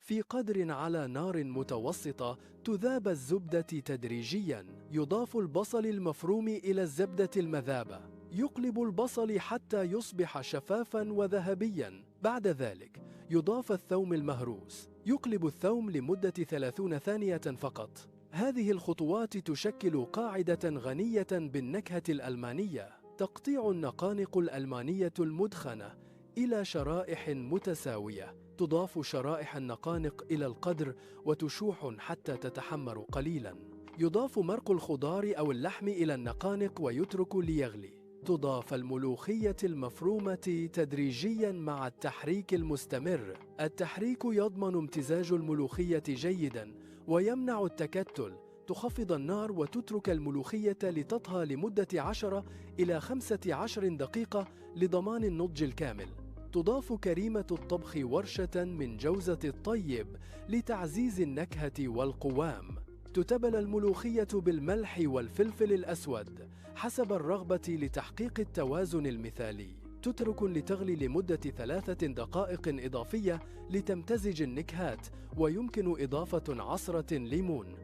في قدر على نار متوسطة تذاب الزبدة تدريجياً. يضاف البصل المفروم إلى الزبدة المذابة. يقلب البصل حتى يصبح شفافاً وذهبياً. بعد ذلك يضاف الثوم المهروس. يقلب الثوم لمدة 30 ثانية فقط. هذه الخطوات تشكل قاعدة غنية بالنكهة الألمانية. تقطيع النقانق الألمانية المدخنة إلى شرائح متساوية. تضاف شرائح النقانق إلى القدر وتشوح حتى تتحمر قليلاً. يضاف مرق الخضار أو اللحم إلى النقانق ويترك ليغلي. تضاف الملوخية المفرومة تدريجياً مع التحريك المستمر. التحريك يضمن امتزاج الملوخية جيداً ويمنع التكتل. تخفض النار وتترك الملوخية لتطهى لمدة 10 إلى 15 دقيقة لضمان النضج الكامل. تضاف كريمة الطبخ ورشة من جوزة الطيب لتعزيز النكهة والقوام. تتبل الملوخية بالملح والفلفل الأسود حسب الرغبة لتحقيق التوازن المثالي. تترك لتغلي لمدة 3 دقائق إضافية لتمتزج النكهات، ويمكن إضافة عصرة ليمون.